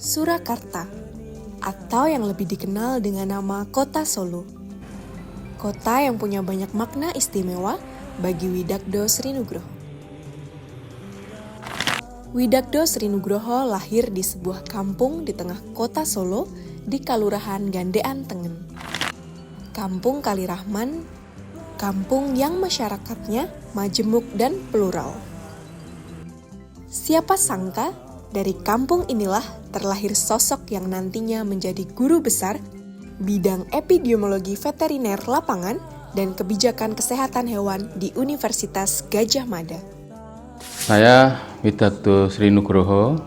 Surakarta, atau yang lebih dikenal dengan nama Kota Solo. Kota yang punya banyak makna istimewa bagi Widakdo Sri Nugroho. Widakdo Sri Nugroho lahir di sebuah kampung di tengah kota Solo di Kalurahan Gandean Tengen. Kampung Kalirahman, kampung yang masyarakatnya majemuk dan plural. Siapa sangka dari kampung inilah terlahir sosok yang nantinya menjadi guru besar bidang epidemiologi veteriner lapangan dan kebijakan kesehatan hewan di Universitas Gadjah Mada. Saya Widakdo Sri Nugroho.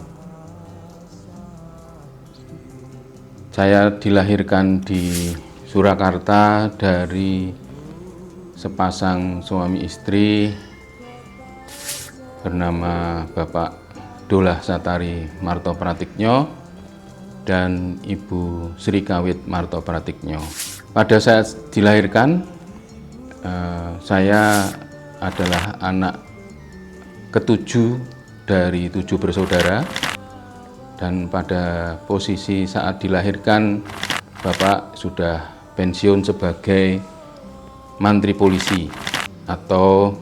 Saya dilahirkan di Surakarta dari sepasang suami istri bernama Bapak Dolah Satari Marto Pratiknyo dan Ibu Sri Kawit Marto Pratiknyo. Pada saat dilahirkan, saya adalah anak ketujuh dari 7 bersaudara, dan pada posisi saat dilahirkan Bapak sudah pensiun sebagai mantri polisi atau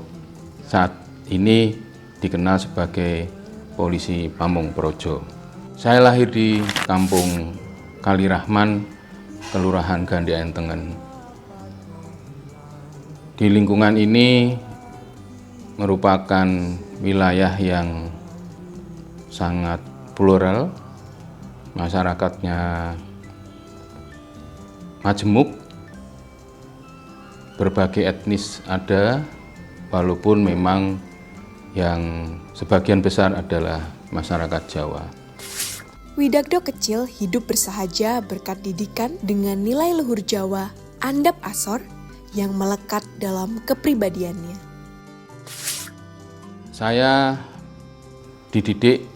saat ini dikenal sebagai polisi Pamong Praja. Saya lahir di kampung Kalirahman, Kelurahan Gandean Tengen. Di lingkungan ini merupakan wilayah yang sangat plural, masyarakatnya majemuk, berbagai etnis ada, walaupun memang yang sebagian besar adalah masyarakat Jawa. Widakdo kecil hidup bersahaja berkat didikan dengan nilai luhur Jawa, andap asor, yang melekat dalam kepribadiannya. Saya dididik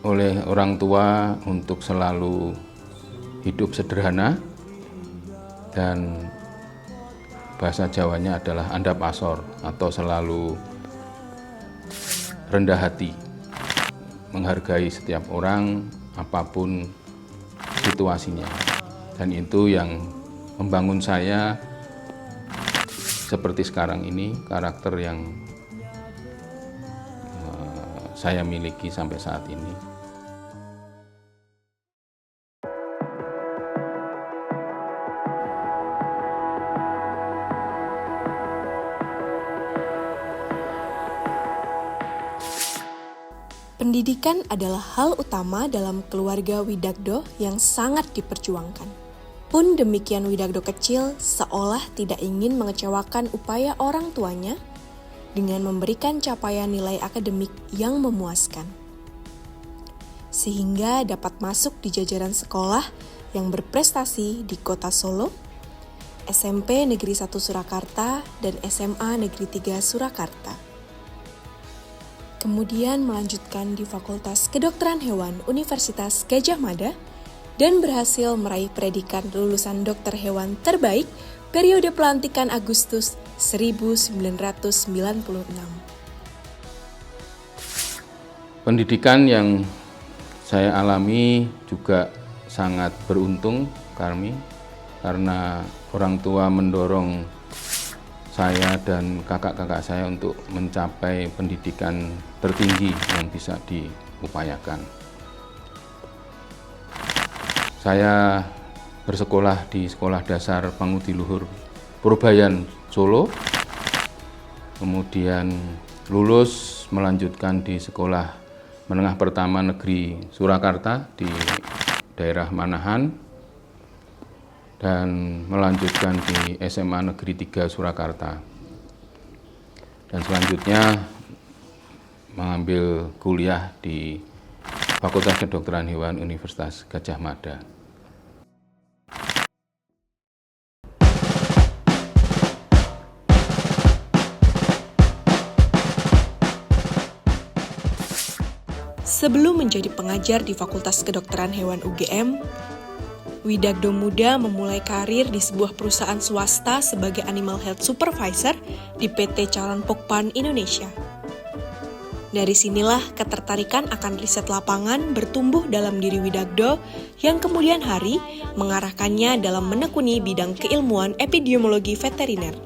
oleh orang tua untuk selalu hidup sederhana, dan bahasa Jawanya adalah andap asor atau selalu rendah hati, menghargai setiap orang apapun situasinya, dan itu yang membangun saya seperti sekarang ini, karakter yang saya miliki sampai saat ini. Pendidikan adalah hal utama dalam keluarga Widakdo yang sangat diperjuangkan. Pun demikian, Widakdo kecil seolah tidak ingin mengecewakan upaya orang tuanya dengan memberikan capaian nilai akademik yang memuaskan, sehingga dapat masuk di jajaran sekolah yang berprestasi di Kota Solo, SMP Negeri 1 Surakarta, dan SMA Negeri 3 Surakarta. Kemudian melanjutkan di Fakultas Kedokteran Hewan Universitas Gadjah Mada dan berhasil meraih predikat lulusan dokter hewan terbaik periode pelantikan Agustus 1996. Pendidikan yang saya alami juga sangat beruntung karena orang tua mendorong saya dan kakak-kakak saya untuk mencapai pendidikan tertinggi yang bisa diupayakan. Saya bersekolah di Sekolah Dasar Pangudi Luhur Purbayan Solo, kemudian lulus melanjutkan di Sekolah Menengah Pertama Negeri Surakarta di daerah Manahan, dan melanjutkan di SMA Negeri 3 Surakarta. Dan selanjutnya mengambil kuliah di Fakultas Kedokteran Hewan Universitas Gadjah Mada. Sebelum menjadi pengajar di Fakultas Kedokteran Hewan UGM, Widakdo muda memulai karir di sebuah perusahaan swasta sebagai Animal Health Supervisor di PT Calon Pokpan Indonesia. Dari sinilah ketertarikan akan riset lapangan bertumbuh dalam diri Widagdo yang kemudian hari mengarahkannya dalam menekuni bidang keilmuan epidemiologi veteriner.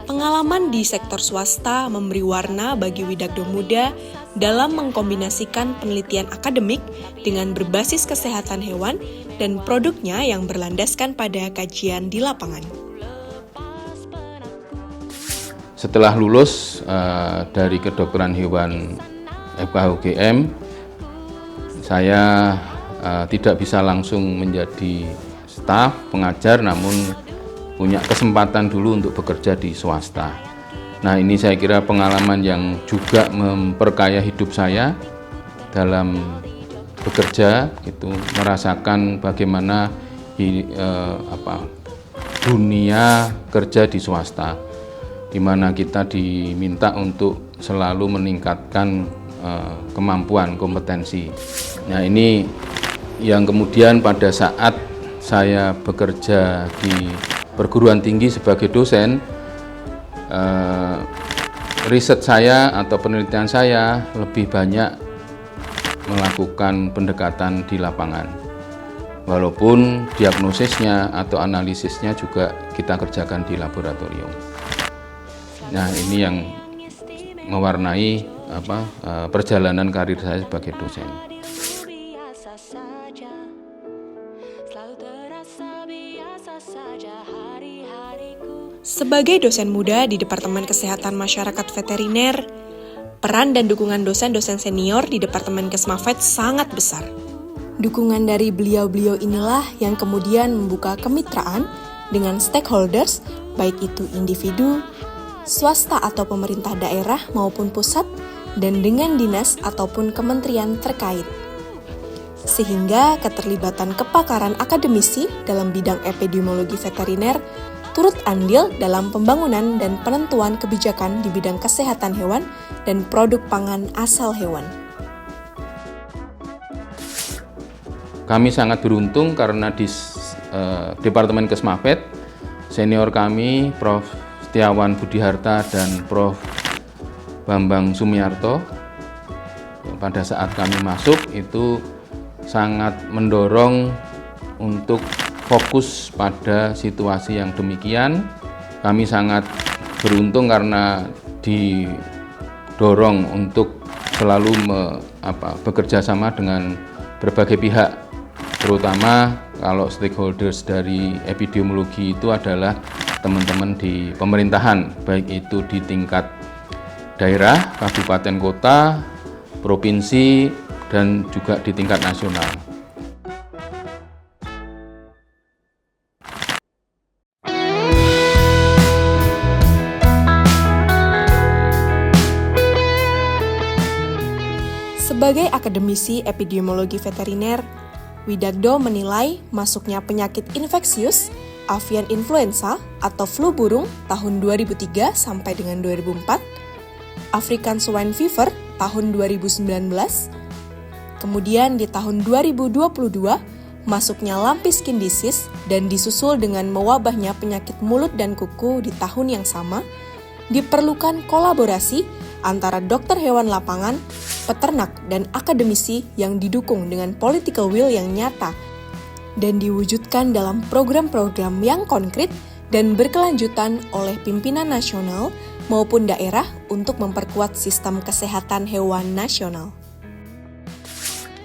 Pengalaman di sektor swasta memberi warna bagi Widagdo muda dalam mengkombinasikan penelitian akademik dengan berbasis kesehatan hewan dan produknya yang berlandaskan pada kajian di lapangan. Setelah lulus dari kedokteran hewan FKUGM, saya tidak bisa langsung menjadi staf pengajar, namun punya kesempatan dulu untuk bekerja di swasta. Nah, ini saya kira pengalaman yang juga memperkaya hidup saya dalam bekerja, itu merasakan bagaimana dunia kerja di swasta, di mana kita diminta untuk selalu meningkatkan kemampuan, kompetensi. Nah, ini yang kemudian pada saat saya bekerja di perguruan tinggi sebagai dosen, riset saya atau penelitian saya lebih banyak melakukan pendekatan di lapangan. Walaupun diagnosisnya atau analisisnya juga kita kerjakan di laboratorium. Nah, ini yang mewarnai perjalanan karir saya sebagai dosen. Sebagai dosen muda di Departemen Kesehatan Masyarakat Veteriner, peran dan dukungan dosen-dosen senior di Departemen Kesmafet sangat besar. Dukungan dari beliau-beliau inilah yang kemudian membuka kemitraan dengan stakeholders, baik itu individu, swasta atau pemerintah daerah maupun pusat, dan dengan dinas ataupun kementerian terkait. Sehingga keterlibatan kepakaran akademisi dalam bidang epidemiologi veteriner turut andil dalam pembangunan dan penentuan kebijakan di bidang kesehatan hewan dan produk pangan asal hewan. Kami sangat beruntung karena di Departemen Kesmafet, senior kami Prof. Setiawan Budiharta dan Prof. Bambang Sumiarto, pada saat kami masuk itu sangat mendorong untuk fokus pada situasi yang demikian. Kami sangat beruntung karena didorong untuk selalu bekerja sama dengan berbagai pihak, terutama kalau stakeholders dari epidemiologi itu adalah teman-teman di pemerintahan, baik itu di tingkat daerah, kabupaten kota, provinsi, dan juga di tingkat nasional. Sebagai akademisi epidemiologi veteriner, Widagdo menilai masuknya penyakit infeksius avian influenza atau flu burung tahun 2003 sampai dengan 2004, African Swine Fever tahun 2019, kemudian di tahun 2022 masuknya lumpy skin disease dan disusul dengan mewabahnya penyakit mulut dan kuku di tahun yang sama, diperlukan kolaborasi antara dokter hewan lapangan, peternak, dan akademisi yang didukung dengan political will yang nyata dan diwujudkan dalam program-program yang konkret dan berkelanjutan oleh pimpinan nasional maupun daerah untuk memperkuat sistem kesehatan hewan nasional.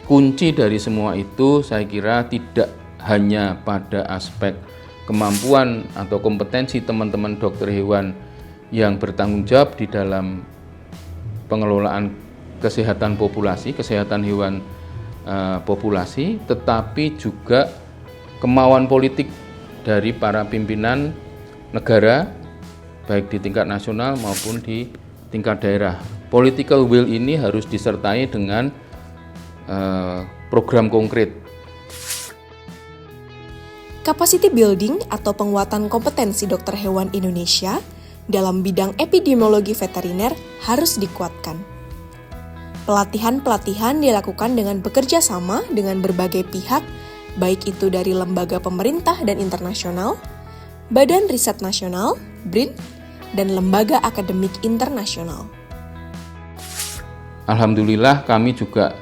Kunci dari semua itu saya kira tidak hanya pada aspek kemampuan atau kompetensi teman-teman dokter hewan yang bertanggung jawab di dalam pengelolaan kesehatan populasi, kesehatan hewan populasi, tetapi juga kemauan politik dari para pimpinan negara, baik di tingkat nasional maupun di tingkat daerah. Political will ini harus disertai dengan program konkret. Capacity building atau penguatan kompetensi dokter hewan Indonesia dalam bidang epidemiologi veteriner harus dikuatkan. Pelatihan-pelatihan dilakukan dengan bekerja sama dengan berbagai pihak, baik itu dari lembaga pemerintah dan internasional, Badan Riset Nasional, BRIN, dan lembaga akademik internasional. alhamdulillah kami juga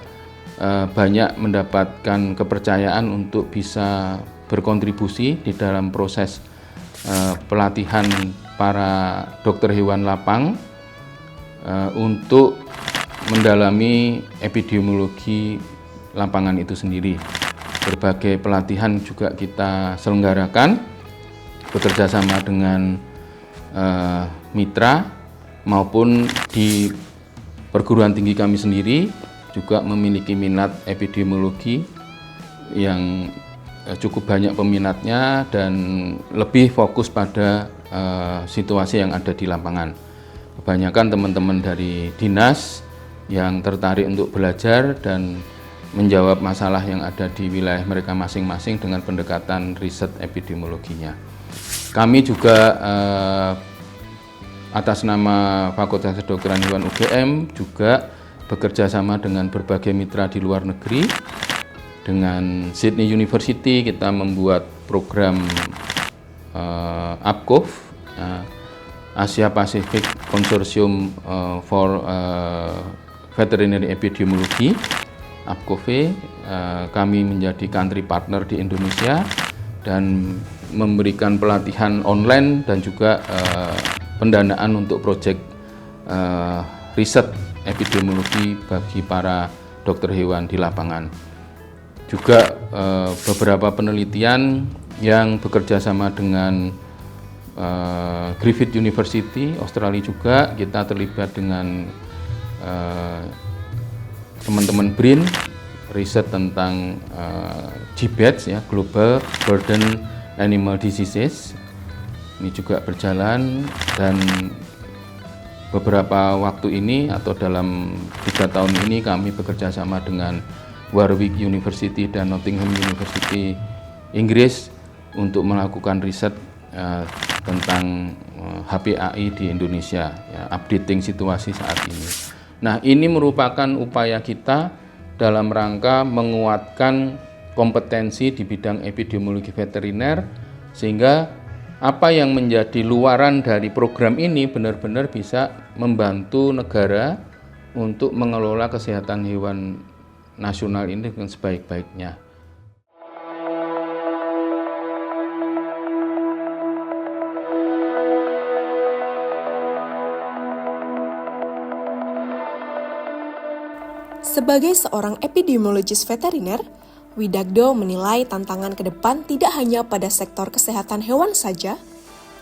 banyak mendapatkan kepercayaan untuk bisa berkontribusi di dalam proses pelatihan para dokter hewan lapang untuk mendalami epidemiologi lapangan itu sendiri. Berbagai pelatihan juga kita selenggarakan bekerja sama dengan mitra maupun di perguruan tinggi kami sendiri juga memiliki minat epidemiologi yang cukup banyak peminatnya dan lebih fokus pada situasi yang ada di lapangan. Kebanyakan teman-teman dari dinas yang tertarik untuk belajar dan menjawab masalah yang ada di wilayah mereka masing-masing dengan pendekatan riset epidemiologinya. Kami juga atas nama Fakultas Kedokteran Hewan UGM juga bekerja sama dengan berbagai mitra di luar negeri. Dengan Sydney University kita membuat program APCOV, Asia Pacific Consortium for Veterinary Epidemiology, APCOV. Kami menjadi country partner di Indonesia dan memberikan pelatihan online dan juga pendanaan untuk proyek riset epidemiologi bagi para dokter hewan di lapangan. Juga beberapa penelitian yang bekerja sama dengan Griffith University Australia juga kita terlibat dengan teman-teman BRIN riset tentang GBADS ya, Global Burden Animal Diseases. Ini juga berjalan dan beberapa waktu ini atau dalam 3 tahun ini kami bekerja sama dengan Warwick University dan Nottingham University Inggris untuk melakukan riset tentang HPAI di Indonesia, ya, updating situasi saat ini. Nah, ini merupakan upaya kita dalam rangka menguatkan kompetensi di bidang epidemiologi veteriner sehingga apa yang menjadi luaran dari program ini benar-benar bisa membantu negara untuk mengelola kesehatan hewan nasional ini dengan sebaik-baiknya. Sebagai seorang epidemiologis veteriner, Widagdo menilai tantangan ke depan tidak hanya pada sektor kesehatan hewan saja,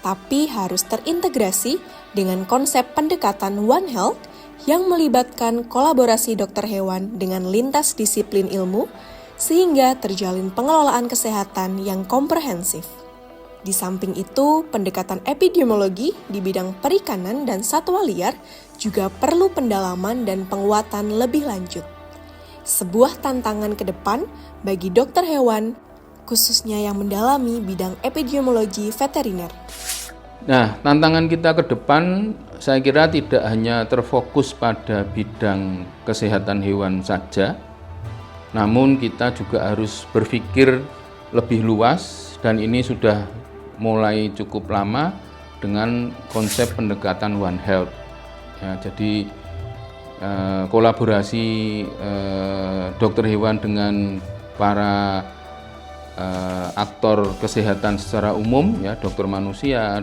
tapi harus terintegrasi dengan konsep pendekatan One Health yang melibatkan kolaborasi dokter hewan dengan lintas disiplin ilmu, sehingga terjalin pengelolaan kesehatan yang komprehensif. Di samping itu, pendekatan epidemiologi di bidang perikanan dan satwa liar juga perlu pendalaman dan penguatan lebih lanjut. Sebuah tantangan ke depan bagi dokter hewan, khususnya yang mendalami bidang epidemiologi veteriner. Nah, tantangan kita ke depan saya kira tidak hanya terfokus pada bidang kesehatan hewan saja, namun kita juga harus berpikir lebih luas dan ini sudah mulai cukup lama dengan konsep pendekatan One Health. Ya, jadi kolaborasi dokter hewan dengan para aktor kesehatan secara umum, ya, dokter manusia,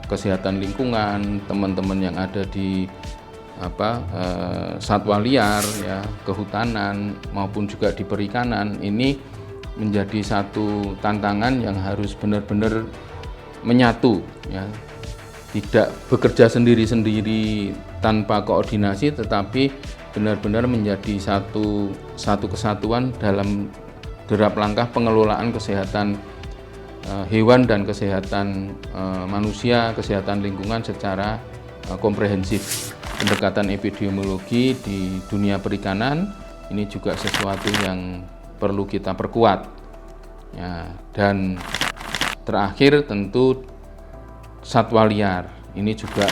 kesehatan lingkungan, teman-teman yang ada di satwa liar, ya, kehutanan maupun juga di perikanan, ini menjadi satu tantangan yang harus benar-benar menyatu, ya. Tidak bekerja sendiri-sendiri tanpa koordinasi, tetapi benar-benar menjadi satu kesatuan dalam derap langkah pengelolaan kesehatan hewan dan kesehatan manusia, kesehatan lingkungan secara komprehensif. Pendekatan epidemiologi di dunia perikanan ini juga sesuatu yang perlu kita perkuat. Ya, dan terakhir tentu satwa liar. Ini juga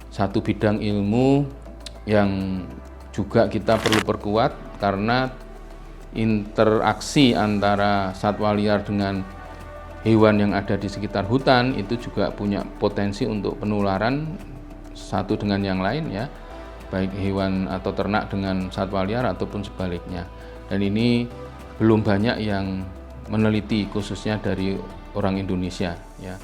satu bidang ilmu yang juga kita perlu perkuat karena interaksi antara satwa liar dengan hewan yang ada di sekitar hutan itu juga punya potensi untuk penularan satu dengan yang lain, ya. baik hewan atau ternak dengan satwa liar ataupun sebaliknya. Dan ini belum banyak yang meneliti, khususnya dari orang Indonesia ya.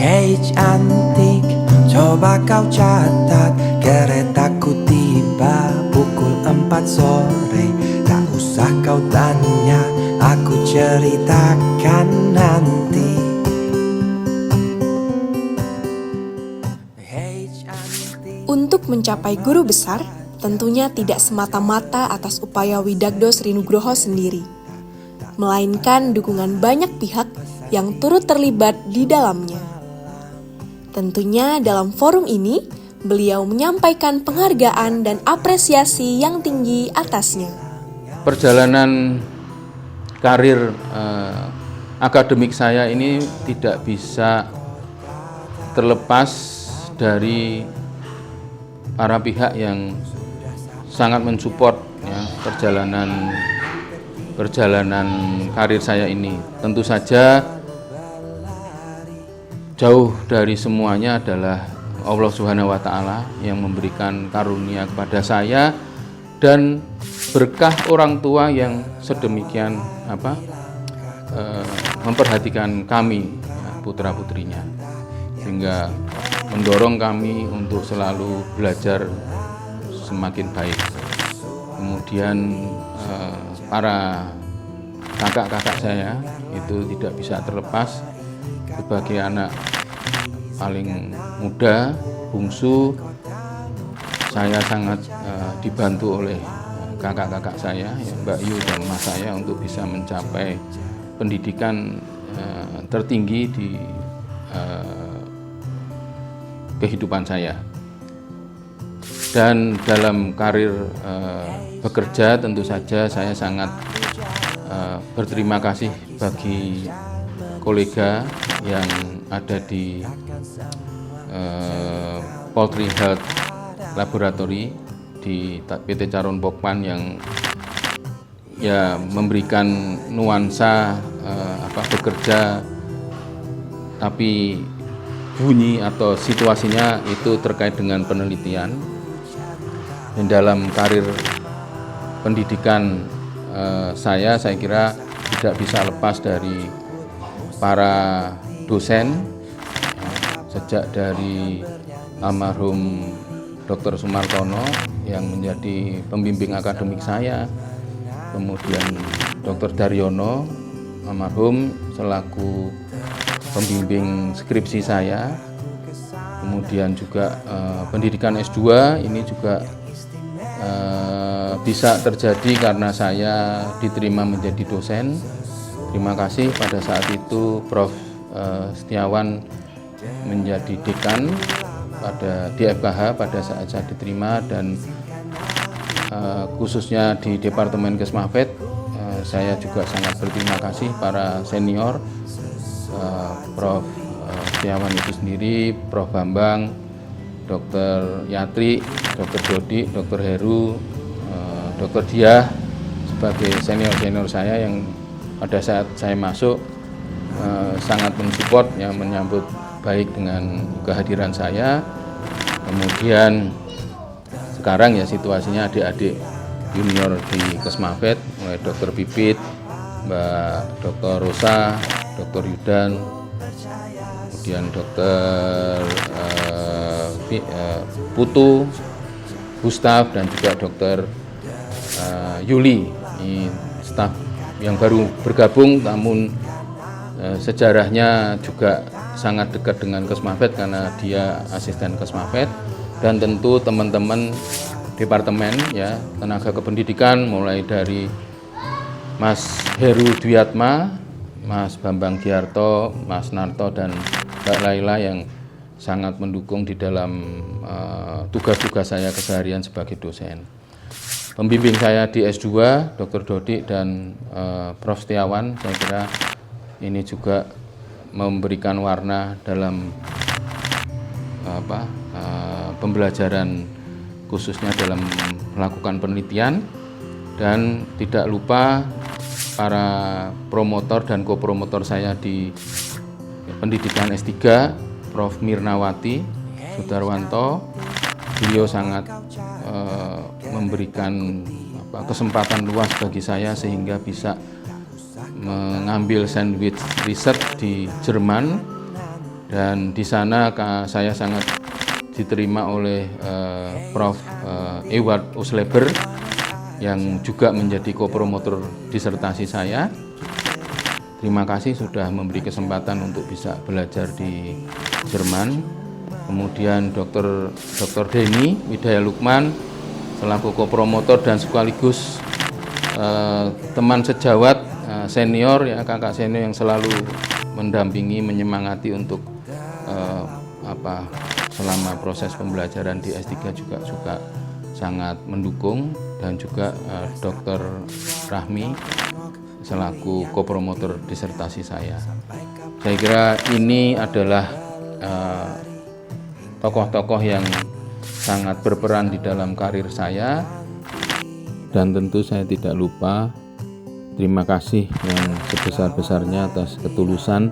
Hei cantik, coba kau catat, keretaku tiba pukul 4 sore. Tak usah kau tanya, aku ceritakan nanti. Hei cantik. Untuk mencapai guru besar, tentunya tidak semata-mata atas upaya Widagdo Srinugroho sendiri, melainkan dukungan banyak pihak yang turut terlibat di dalamnya. Tentunya dalam forum ini, beliau menyampaikan penghargaan dan apresiasi yang tinggi atasnya. Perjalanan karir akademik saya ini tidak bisa terlepas dari para pihak yang sangat mensupport ya, perjalanan karir saya ini. Tentu saja jauh dari semuanya adalah Allah Subhanahu wa Ta'ala yang memberikan karunia kepada saya dan berkah orang tua yang sedemikian memperhatikan kami putra-putrinya, sehingga mendorong kami untuk selalu belajar semakin baik. Kemudian para kakak-kakak saya itu tidak bisa terlepas. Sebagai anak paling muda, bungsu, saya sangat dibantu oleh kakak-kakak saya, ya, Mbak Yu dan Mas saya, untuk bisa mencapai pendidikan tertinggi di kehidupan saya. Dan dalam karir bekerja tentu saja saya sangat berterima kasih bagi kolega yang ada di Poultry Health Laboratory di PT Caron Pokpan yang ya memberikan nuansa bekerja, tapi bunyi atau situasinya itu terkait dengan penelitian. Dan dalam karir pendidikan saya kira tidak bisa lepas dari para dosen, sejak dari almarhum Dr. Sumartono yang menjadi pembimbing akademik saya, kemudian Dr. Daryono almarhum selaku pembimbing skripsi saya, kemudian juga pendidikan S2 ini juga bisa terjadi karena saya diterima menjadi dosen. Terima kasih pada saat itu Prof. Setiawan menjadi dekan di FKH pada saat saya diterima, dan khususnya di Departemen Kesmafet saya juga sangat berterima kasih para senior, Prof. Setiawan itu sendiri, Prof. Bambang, Dr. Yatri, Dr. Dodi, Dr. Heru, Dr. Diah sebagai senior-senior saya yang pada saat saya masuk sangat mensupport, yang menyambut baik dengan kehadiran saya. Kemudian sekarang ya situasinya adik-adik junior di Kesmafet, mulai Dr. Pipit, Mbak Dr. Rosa, Dr. Yudan, kemudian Dr. Putu, Gustaf, dan juga Dr. Yuli. Ini staf yang baru bergabung, namun sejarahnya juga sangat dekat dengan Kesmafet karena dia asisten Kesmafet. Dan tentu teman-teman departemen ya, tenaga kependidikan, mulai dari Mas Heru Dwiatma, Mas Bambang Giarto, Mas Narto, dan Mbak Laila yang sangat mendukung di dalam tugas-tugas saya keseharian sebagai dosen. Pembimbing saya di S2, Dr. Dodi dan Prof. Setiawan, saya kira ini juga memberikan warna dalam pembelajaran khususnya dalam melakukan penelitian, dan tidak lupa para promotor dan kopromotor saya di pendidikan S3, Prof. Mirnawati Sudarwanto. Beliau sangat memberikan kesempatan luas bagi saya sehingga bisa mengambil sandwich riset di Jerman, dan di sana saya sangat diterima oleh Prof. Ewart Osleber yang juga menjadi kopromotor disertasi saya. Terima kasih sudah memberi kesempatan untuk bisa belajar di Jerman. Kemudian Dr. Denny Widaya Lukman selaku kopromotor dan sekaligus teman sejawat senior, ya, kakak senior yang selalu mendampingi, menyemangati untuk selama proses pembelajaran di S3 juga sangat mendukung, dan juga Dr. Rahmi selaku kopromotor disertasi saya. Saya kira ini adalah tokoh-tokoh yang sangat berperan di dalam karir saya, dan tentu saya tidak lupa terima kasih yang sebesar-besarnya atas ketulusan,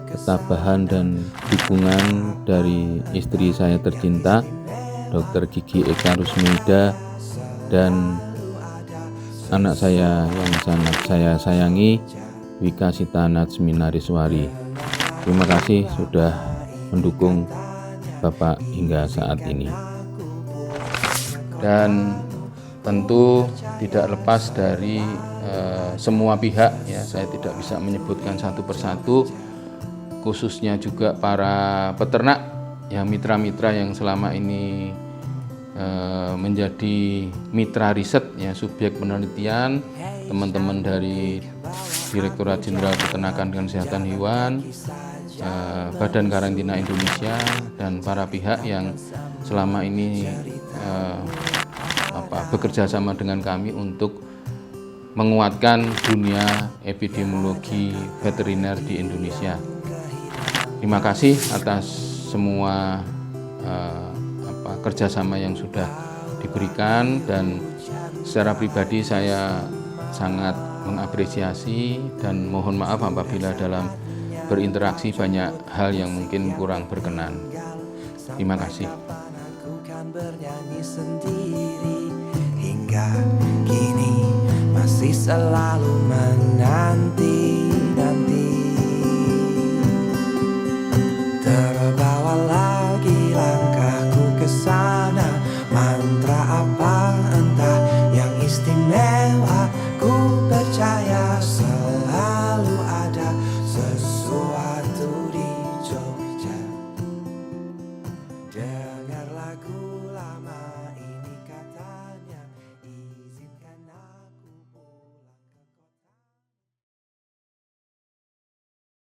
ketabahan, dan dukungan dari istri saya tercinta, Dr. Gigi Eka Rusmida, dan anak saya yang sangat saya sayangi, Wika Sita Natsmi Nariswari. Terima kasih sudah mendukung Bapak hingga saat ini. Dan tentu tidak lepas dari semua pihak, ya, saya tidak bisa menyebutkan satu persatu, khususnya juga para peternak, ya, mitra-mitra yang selama ini menjadi mitra riset, ya, subjek penelitian, teman-teman dari Direktorat Jenderal Peternakan dan Kesehatan Hewan, Badan Karantina Indonesia, dan para pihak yang selama ini bekerja sama dengan kami untuk menguatkan dunia epidemiologi veteriner di Indonesia. Terima kasih atas semua kerjasama yang sudah diberikan, dan secara pribadi saya sangat mengapresiasi dan mohon maaf apabila dalam berinteraksi banyak hal yang mungkin kurang berkenan. Terima kasih. Bernyanyi sendiri hingga kini masih selalu menanti